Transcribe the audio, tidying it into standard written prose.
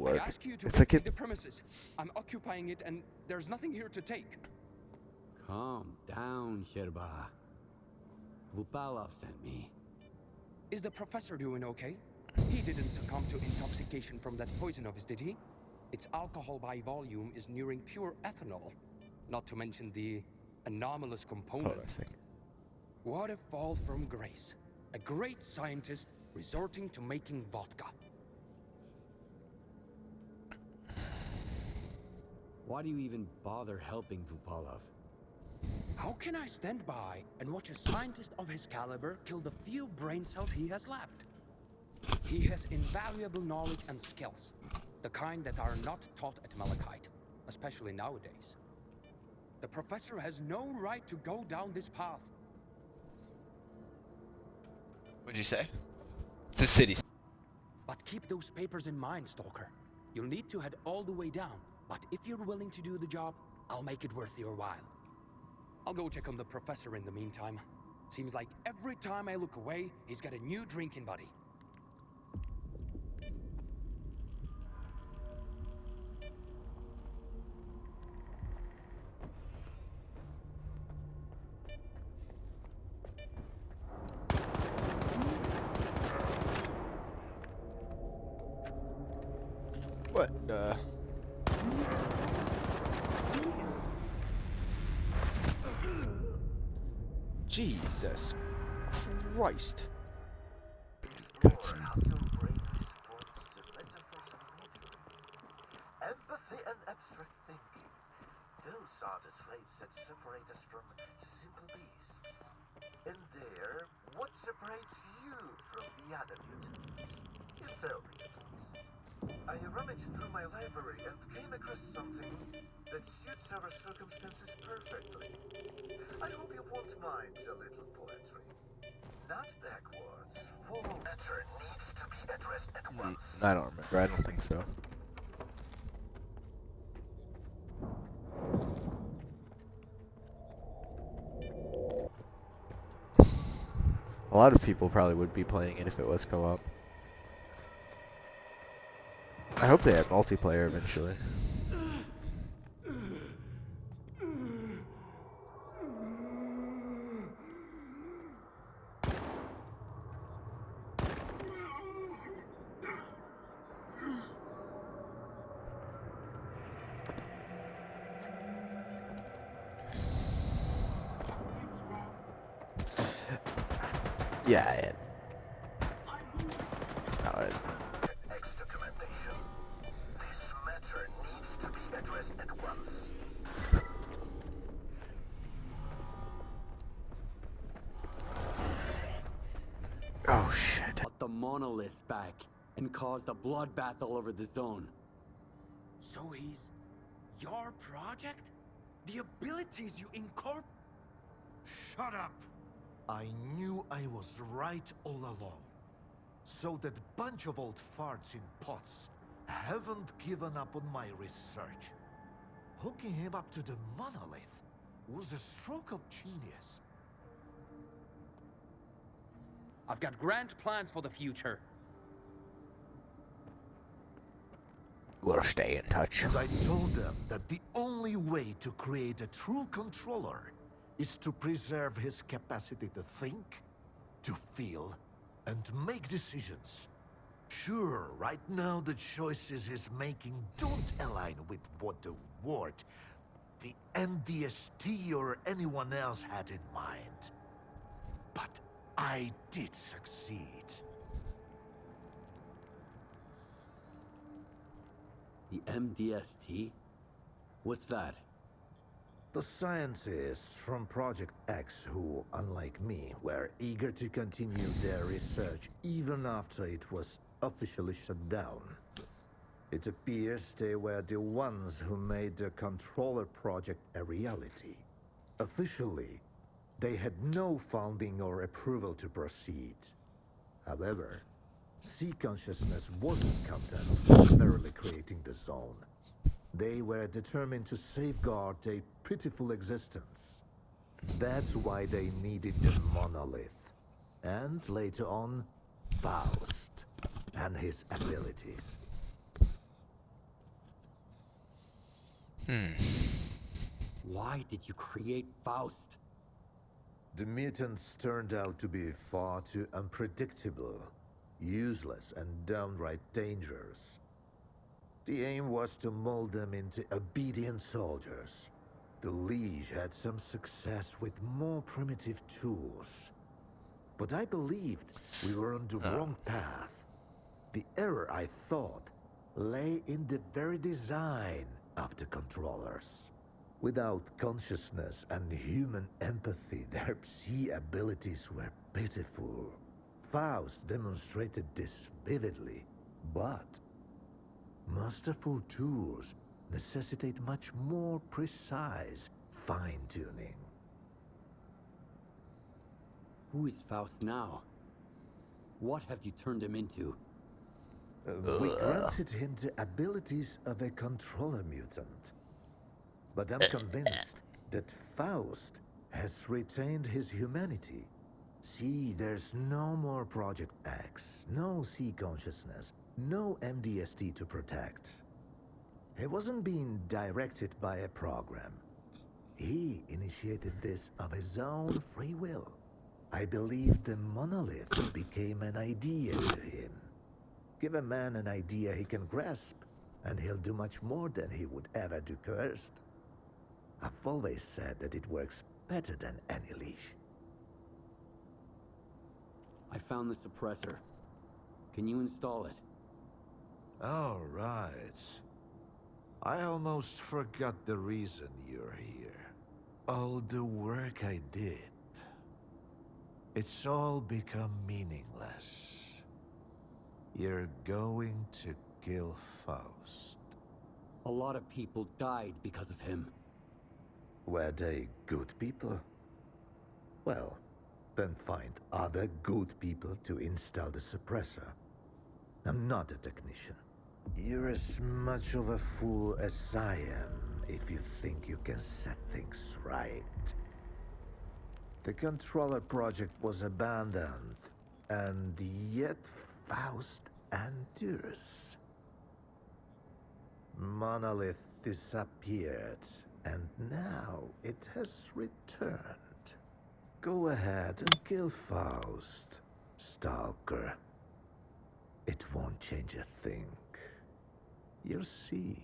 I Work. asked you to It's like vacate it. the premises. I'm occupying it, and there's nothing here to take. Calm down, Sherba. Dvupalov sent me. Is the professor doing okay? He didn't succumb to intoxication from that poison of his, did he? Its alcohol by volume is nearing pure ethanol. Not to mention the anomalous component. Hold on a second. What a fall from grace. A great scientist resorting to making vodka. Why do you even bother helping Dvupalov? How can I stand by and watch a scientist of his caliber kill the few brain cells he has left? He has invaluable knowledge and skills, the kind that are not taught at Malachite, especially nowadays. The professor has no right to go down this path. What'd you say? It's a city. But keep those papers in mind, Stalker. You'll need to head all the way down, but if you're willing to do the job, I'll make it worth your while. I'll go check on the professor in the meantime. Seems like every time I look away, he's got a new drinking buddy. What? Jesus Christ. Explore how your brain responds to metaphors and imagery. Empathy and abstract thinking. Those are the traits that separate us from simple beasts. And there, what separates you from the other mutants? In theory, at least. I rummaged through my library and came across something that suits our circumstances perfectly. I hope you won't mind a little poetry. Not backwards. Full matter needs to be addressed at once. I don't remember. I don't think so. A lot of people probably would be playing it if it was co-op. I hope they had multiplayer eventually. Yeah, it. Next documentation. This matter needs to be addressed at once. Oh shit. Got the monolith back and caused a bloodbath all over the zone. So he's your project? The abilities you incorporate? Shut up! I knew I was right all along. So that bunch of old farts in pots haven't given up on my research. Hooking him up to the monolith was a stroke of genius. I've got grand plans for the future. We'll stay in touch. And I told them that the only way to create a true controller is to preserve his capacity to think, to feel, and make decisions. Sure, right now the choices he's making don't align with what the Ward, the NDST, or anyone else had in mind. But I did succeed. The MDST? What's that? The scientists from Project X who, unlike me, were eager to continue their research even after it was officially shut down. It appears they were the ones who made the controller project a reality. Officially, they had no funding or approval to proceed. However, Sea Consciousness wasn't content with merely creating the zone. They were determined to safeguard a pitiful existence. That's why they needed the monolith. And later on, Faust and his abilities. Why did you create Faust? The mutants turned out to be far too unpredictable, useless, and downright dangerous. The aim was to mold them into obedient soldiers. The Liege had some success with more primitive tools. But I believed we were on the wrong path. The error, I thought, lay in the very design of the controllers. Without consciousness and human empathy, their psi abilities were pitiful. Faust demonstrated this vividly, but masterful tools necessitate much more precise fine-tuning. Who is Faust now? What have you turned him into? We granted him the abilities of a controller mutant. But I'm convinced that Faust has retained his humanity. See, there's no more Project X, no C consciousness, no MDST to protect. He wasn't being directed by a program. He initiated this of his own free will. I believe the monolith became an idea to him. Give a man an idea he can grasp, and he'll do much more than he would ever do cursed. I've always said that it works better than any leash. I found the suppressor. Can you install it? All right. I almost forgot the reason you're here. All the work I did. It's all become meaningless. You're going to kill Faust. A lot of people died because of him. Were they good people? Well, then find other good people to install the suppressor. I'm not a technician. You're as much of a fool as I am if you think you can set things right. The controller project was abandoned, and yet Faust endures. Monolith disappeared, and now it has returned. Go ahead and kill Faust, Stalker. It won't change a thing. You'll see.